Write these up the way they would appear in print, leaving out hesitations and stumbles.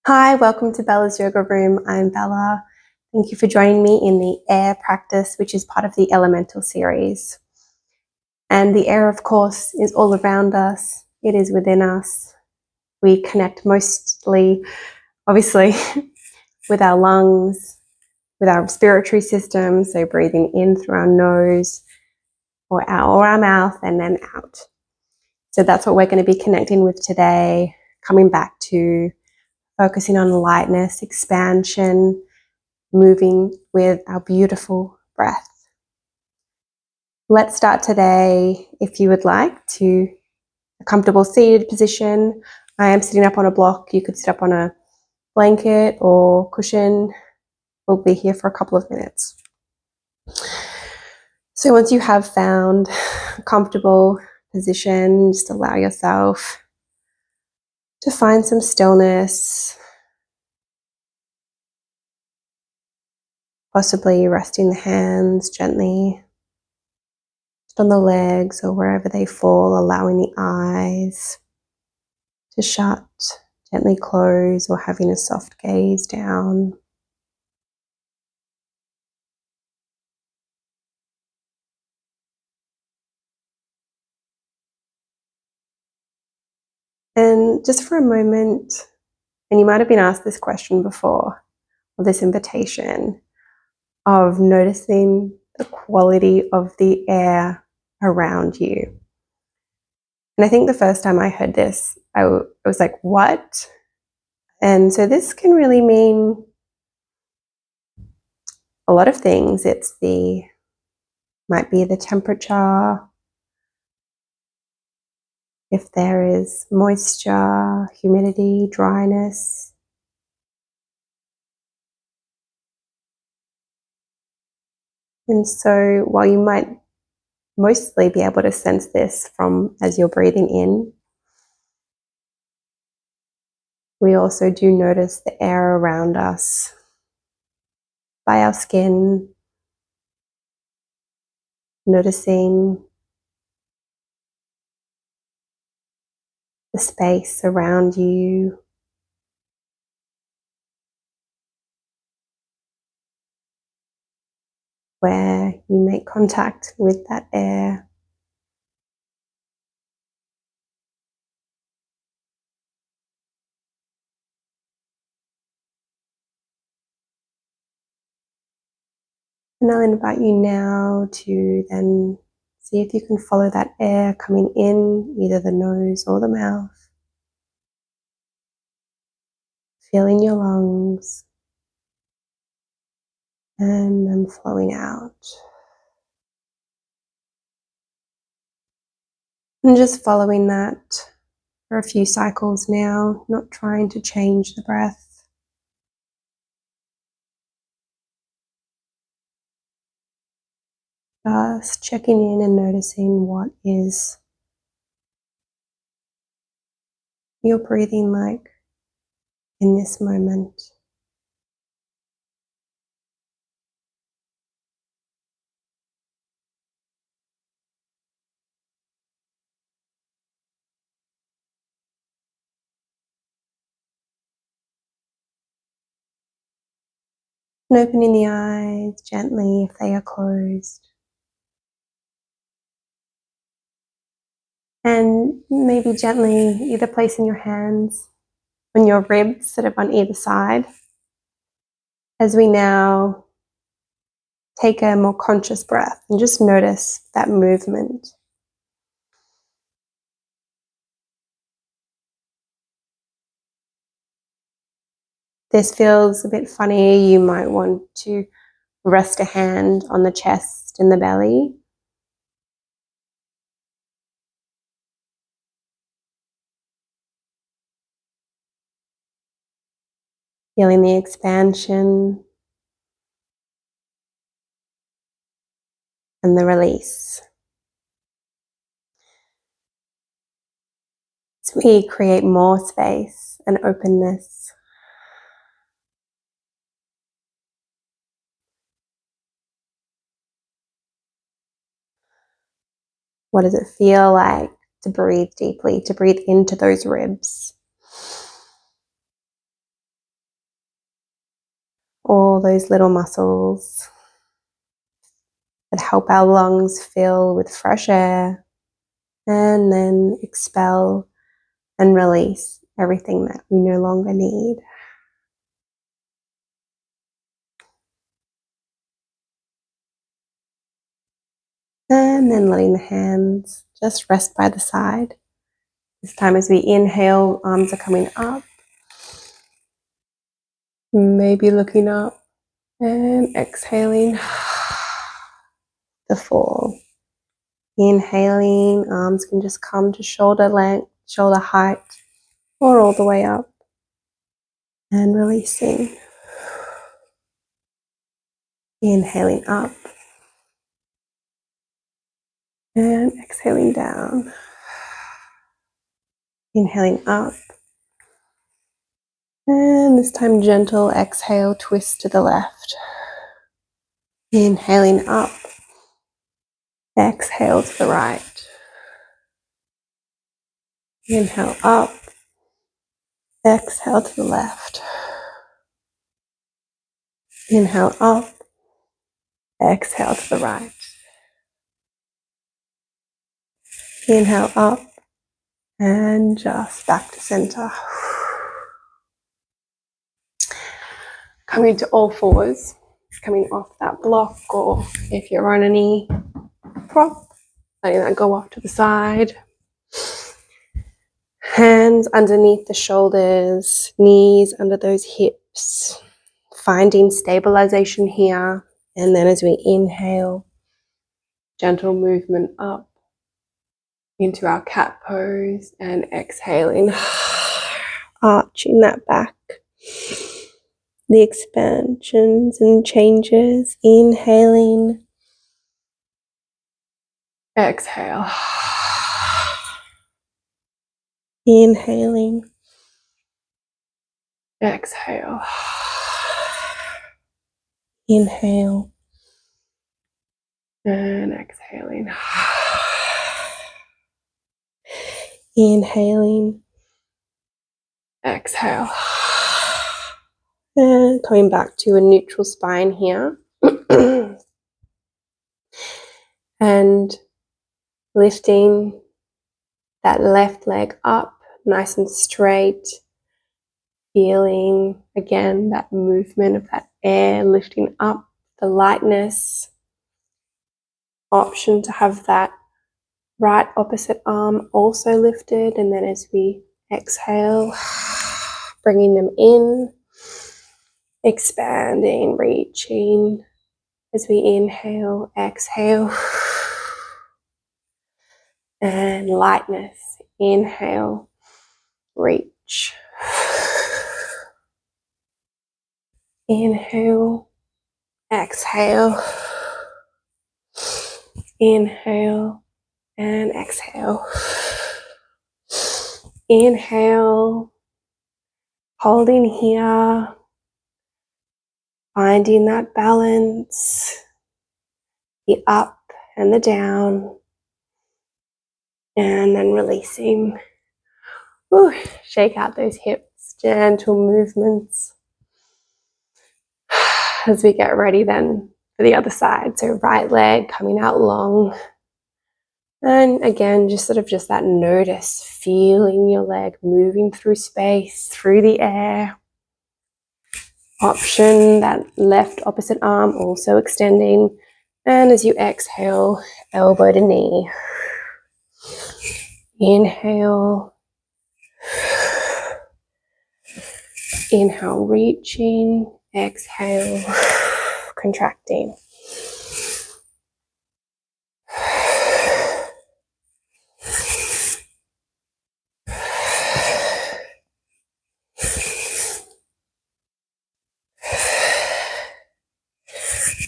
Hi, welcome to Bella's Yoga Room. I'm Bella. Thank you for joining me in the air practice, which is part of the elemental series. And the air, of course, is all around us. It is within us. We connect mostly, obviously, with our lungs, with our respiratory system. So breathing in through our nose or our mouth and then out. So that's what we're going to be connecting with today, coming back to focusing on lightness, expansion, moving with our beautiful breath. Let's start today, if you would like, to a comfortable seated position. I am sitting up on a block. You could sit up on a blanket or cushion. We'll be here for a couple of minutes. So once you have found a comfortable position, just allow yourself to find some stillness, possibly resting the hands gently on the legs or wherever they fall, allowing the eyes to shut, gently close, or having a soft gaze down. And just for a moment, and you might have been asked this question before, or this invitation, of noticing the quality of the air around you. And I think the first time I heard this, I was like, what? And so this can really mean a lot of things. Might be the temperature, if there is moisture, humidity, dryness. And so while you might mostly be able to sense this from as you're breathing in, we also do notice the air around us by our skin, noticing the space around you, where you make contact with that air. And I'll invite you now to then see if you can follow that air coming in, either the nose or the mouth. Filling your lungs and then flowing out. And just following that for a few cycles now, not trying to change the breath. Just checking in and noticing what is your breathing like in this moment. And opening the eyes gently if they are closed. And maybe gently either placing your hands on your ribs sort of on either side. As we now take a more conscious breath and just notice that movement. This feels a bit funny. You might want to rest a hand on the chest and the belly. Feeling the expansion and the release. As we create more space and openness. What does it feel like to breathe deeply, to breathe into those ribs? all those little muscles that help our lungs fill with fresh air, and then expel and release everything that we no longer need. And then letting the hands just rest by the side. This time as we inhale, arms are coming up. Maybe looking up, and exhaling to fall. Inhaling, arms can just come to shoulder length, shoulder height, or all the way up. And releasing. Inhaling up. And exhaling down. Inhaling up. And this time gentle exhale, twist to the left. Inhaling up. Exhale to the right. Inhale up. Exhale to the left. Inhale up. Exhale to the right. Inhale up. And just back to center. Coming to all fours. Coming off that block, or if you're on any prop, letting that go off to the side. Hands underneath the shoulders, knees under those hips, finding stabilization here. And then as we inhale, gentle movement up into our cat pose, and exhaling, arching that back. The expansions and changes, inhaling, exhale, inhaling, exhale, inhale, and exhaling, inhaling, exhale, and coming back to a neutral spine here. And lifting that left leg up nice and straight, feeling again that movement of that air lifting up, the lightness. Option to have that right opposite arm also lifted, and then as we exhale, bringing them in, expanding, reaching. As we inhale, exhale, and lightness. Inhale, reach. Inhale, exhale, inhale, and exhale. Inhale, holding here, finding that balance, the up and the down, and then releasing. Woo, shake out those hips, gentle movements as we get ready then for the other side. So right leg coming out long. And again, just that notice, feeling your leg moving through space, through the air. Option, that left opposite arm also extending. And as you exhale, elbow to knee. Inhale. Inhale, reaching. Exhale, contracting.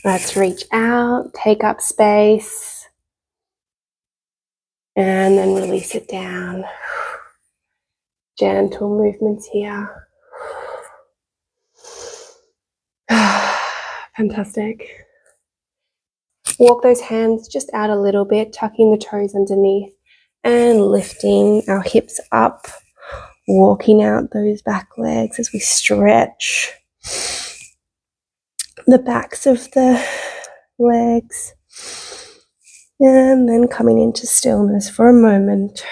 Let's reach out, take up space, and then release it down. Gentle movements here. Fantastic. Walk those hands just out a little bit, tucking the toes underneath and lifting our hips up, walking out those back legs as we stretch. the backs of the legs, and then coming into stillness for a moment.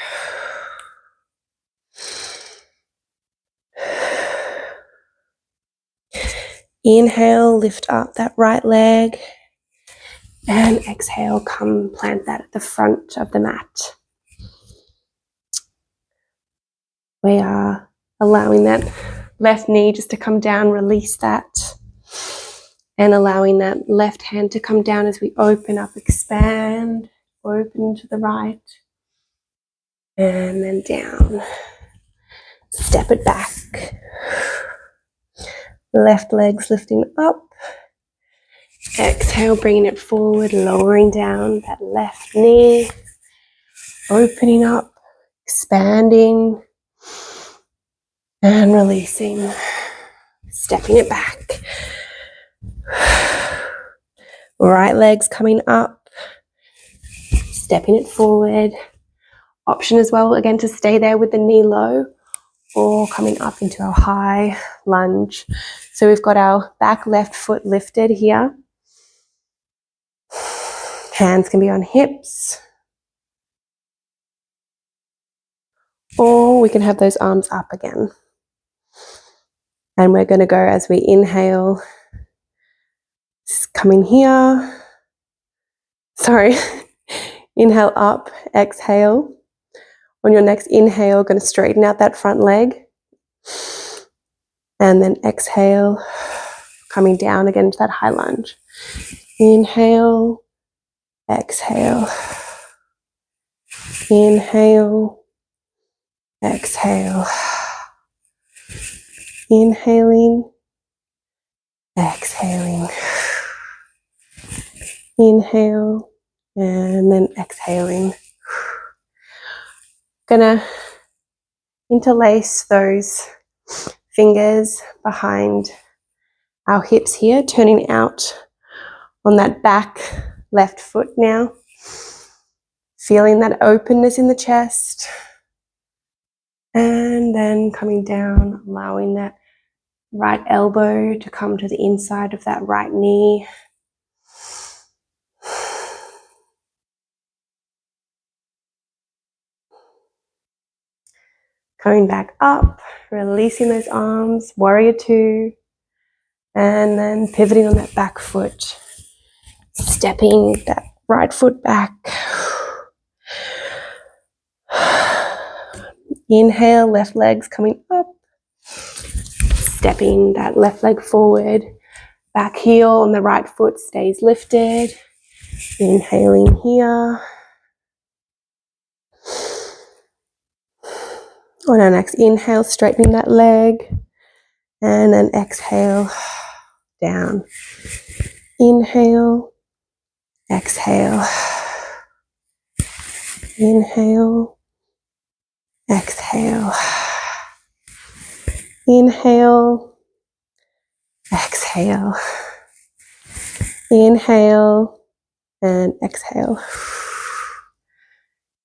Inhale, lift up that right leg, and exhale, come plant that at the front of the mat. We are allowing that left knee just to come down, release that, and allowing that left hand to come down as we open up, expand, open to the right, and then down. Step it back. Left leg's lifting up. Exhale, bringing it forward, lowering down that left knee, opening up, expanding, and releasing, stepping it back. Right leg's coming up, stepping it forward. Option as well, again, to stay there with the knee low or coming up into our high lunge. So we've got our back left foot lifted here. Hands can be on hips, or we can have those arms up again. And we're going to go as we inhale, coming here. Sorry, inhale up, exhale. On your next inhale, going to straighten out that front leg. And then exhale, coming down again to that high lunge. Inhale, exhale. Inhale, exhale. Inhaling, exhaling. Inhale, and then exhaling. Gonna interlace those fingers behind our hips here, turning out on that back left foot now. Feeling that openness in the chest. And then coming down, allowing that right elbow to come to the inside of that right knee. Coming back up, releasing those arms, warrior two, and then pivoting on that back foot, stepping that right foot back. Inhale, left leg's coming up, stepping that left leg forward, back heel on the right foot stays lifted. Inhaling here. On our next inhale, straightening that leg, and then exhale, down. Inhale, exhale. Inhale, exhale. Inhale, exhale. Inhale, and exhale.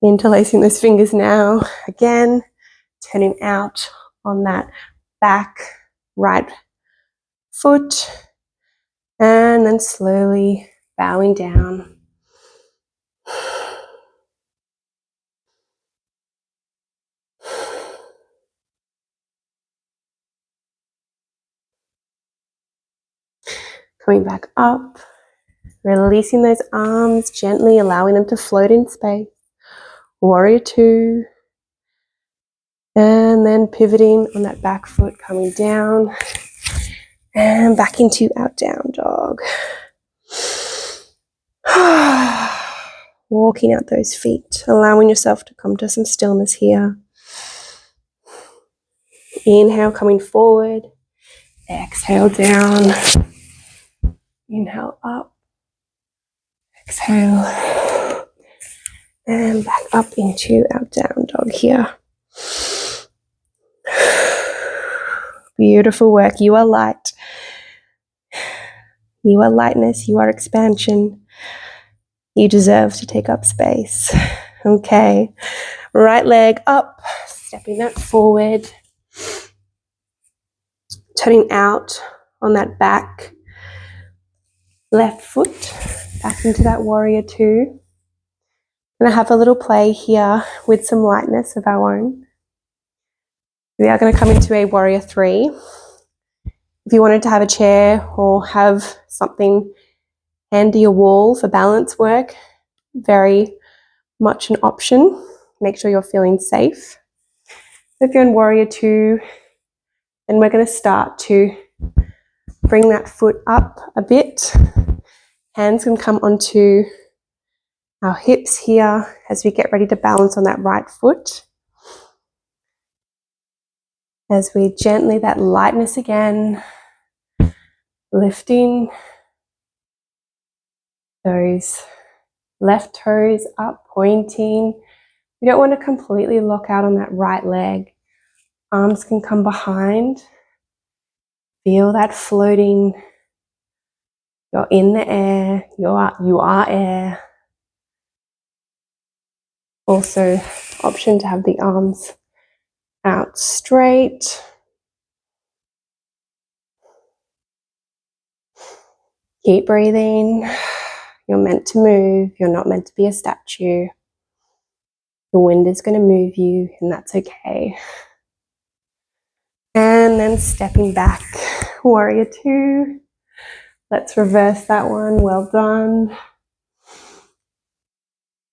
Interlacing those fingers now, again, turning out on that back right foot, and then slowly bowing down. Coming back up, releasing those arms, gently allowing them to float in space. Warrior two. And then pivoting on that back foot, coming down and back into our down dog. Walking out those feet, allowing yourself to come to some stillness here. Inhale, coming forward. Exhale, down. Inhale, up. Exhale. And back up into our down dog here. Beautiful work. You are light. You are lightness. You are expansion. You deserve to take up space. Okay. Right leg up. Stepping that forward. Turning out on that back left foot back into that warrior two. I'm going to have a little play here with some lightness of our own. We are going to come into a warrior three. If you wanted to have a chair or have something handy, a wall for balance work, very much an option. Make sure you're feeling safe. If you're in warrior two, then we're going to start to bring that foot up a bit. Hands can come onto our hips here as we get ready to balance on that right foot. As we gently, that lightness again, lifting those left toes up, pointing. You don't want to completely lock out on that right leg. Arms can come behind. Feel that floating. You're in the air. You are air. Also, option to have the arms out straight. Keep breathing. You're meant to move. You're not meant to be a statue. The wind is going to move you, and that's okay. And then stepping back, warrior two. Let's reverse that one. Well done.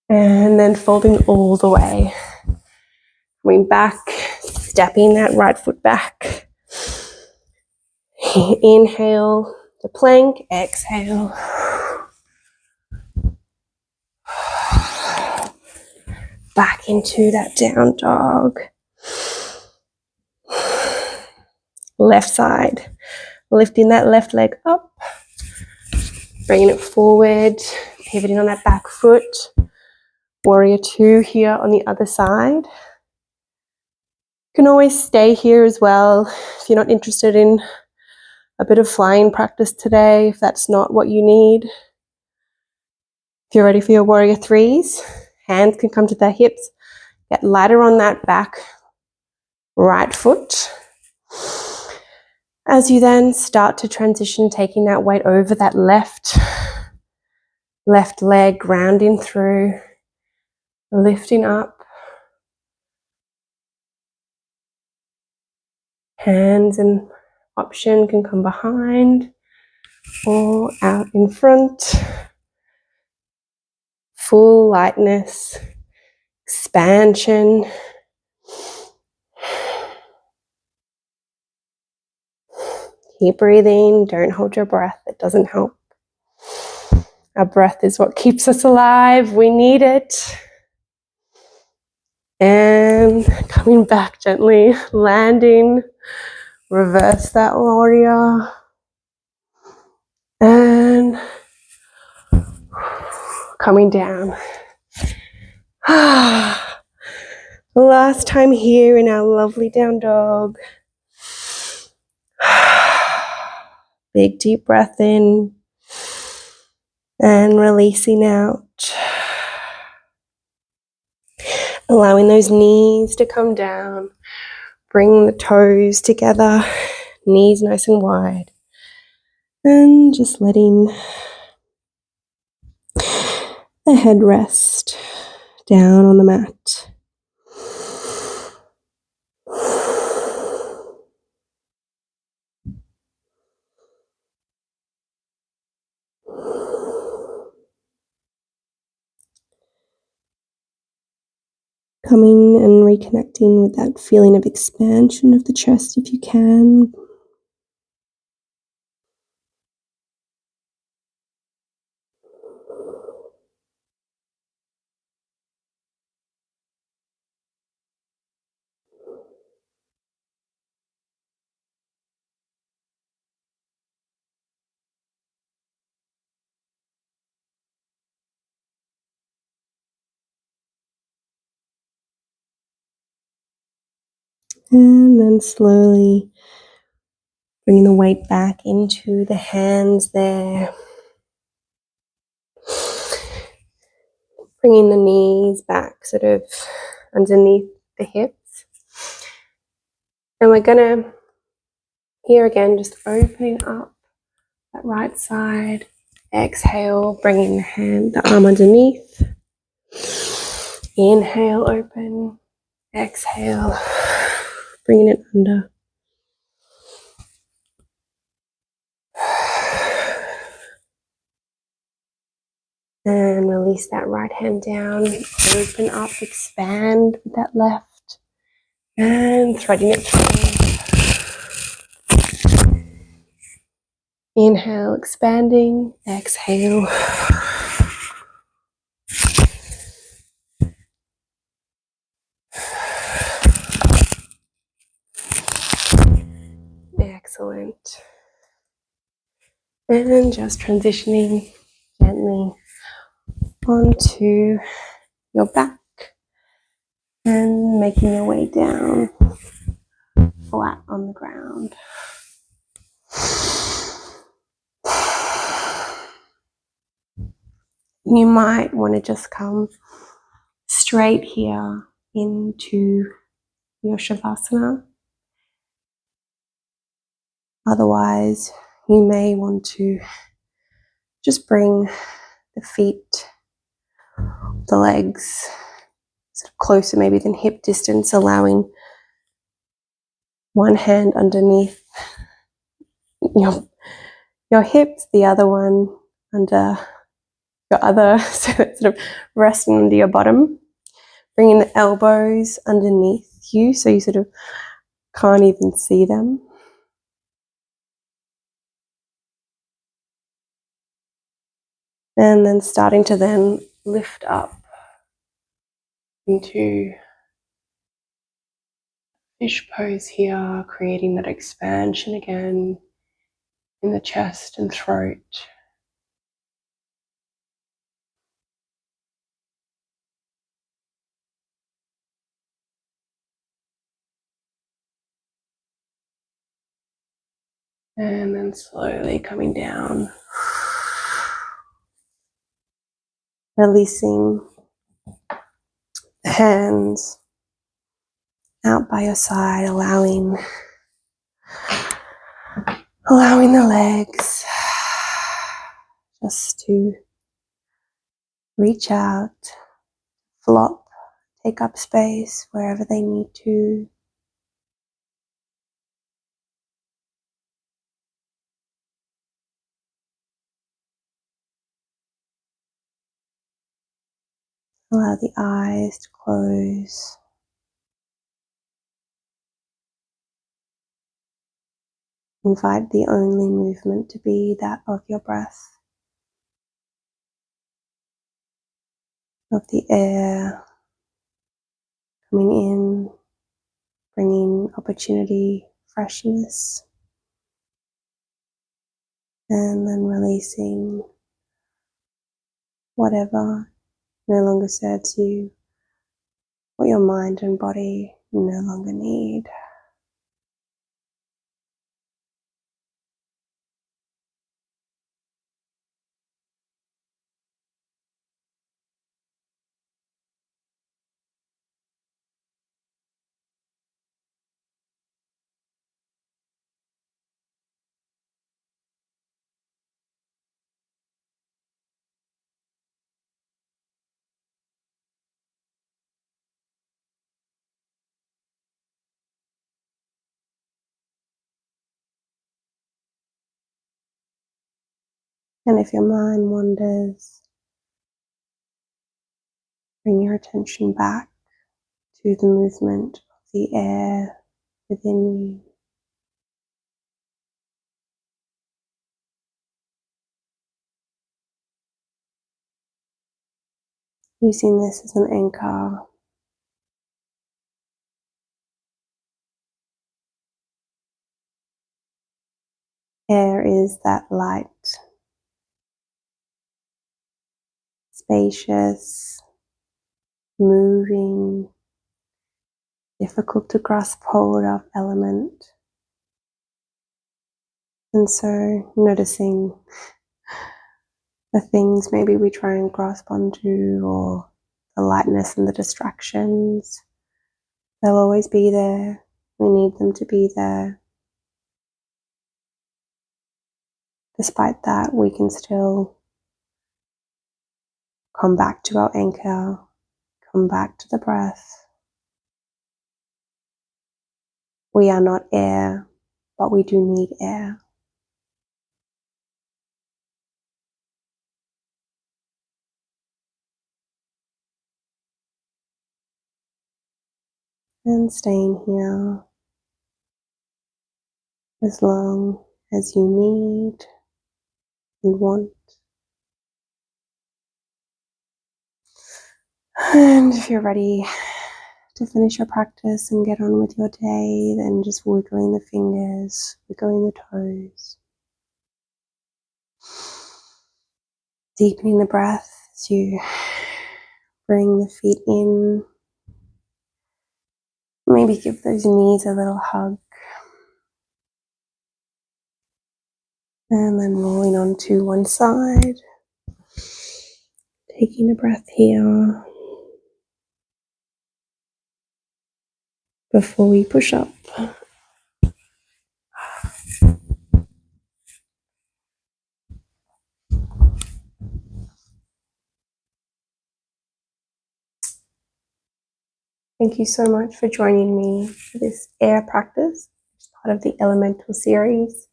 And then folding all the way. Coming back, stepping that right foot back. Inhale the plank, exhale. Back into that down dog. Left side, lifting that left leg up, bringing it forward, pivoting on that back foot. Warrior two here on the other side. You can always stay here as well if you're not interested in a bit of flying practice today, if that's not what you need. If you're ready for your warrior threes, hands can come to the hips. Get lighter on that back right foot. As you then start to transition, taking that weight over that left leg, grounding through, lifting up. Hands and option can come behind or out in front. Full lightness, expansion. Keep breathing. Don't hold your breath. It doesn't help. Our breath is what keeps us alive. We need it. And coming back gently, landing. Reverse that warrior. And coming down. Last time here in our lovely down dog. Big deep breath in and releasing out. Allowing those knees to come down. Bring the toes together, knees nice and wide. And just letting the head rest down on the mat. Coming and reconnecting with that feeling of expansion of the chest if you can. And then slowly bringing the weight back into the hands there. Bringing the knees back sort of underneath the hips. And we're going to, here again, just opening up that right side. Exhale, bringing the arm underneath. Inhale, open. Exhale, bringing it under. And release that right hand down. Open up, expand with that left. And threading it through. Inhale, expanding. Exhale. Excellent. And just transitioning gently onto your back and making your way down flat on the ground. You might want to just come straight here into your Shavasana. Otherwise, you may want to just bring the feet, the legs sort of closer maybe than hip distance, allowing one hand underneath your hips, the other one under your other, so it's sort of resting under your bottom. Bringing the elbows underneath you so you sort of can't even see them. And then starting to then lift up into fish pose here, creating that expansion again in the chest and throat. And then slowly coming down, releasing the hands out by your side, allowing the legs just to reach out, flop, take up space wherever they need to. Allow the eyes to close. Invite the only movement to be that of your breath, of the air coming in, bringing opportunity, freshness, and then releasing whatever no longer serves you, what your mind and body no longer need. And if your mind wanders, bring your attention back to the movement of the air within you. Using this as an anchor. Air is that light, spacious, moving, difficult to grasp hold of element. And so noticing the things maybe we try and grasp onto, or the lightness and the distractions, they'll always be there. We need them to be there. Despite that, we can still Come back to our anchor. Come back to the breath. We are not air, but we do need air. And staying here as long as you need and want. And if you're ready to finish your practice and get on with your day, then just wiggling the fingers, wiggling the toes. Deepening the breath as you bring the feet in. Maybe give those knees a little hug. And then rolling onto one side. Taking a breath here before we push up. Thank you so much for joining me for this air practice. It's part of the elemental series.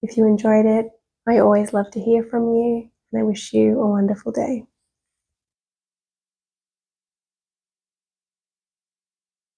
If you enjoyed it, I always love to hear from you, and I wish you a wonderful day.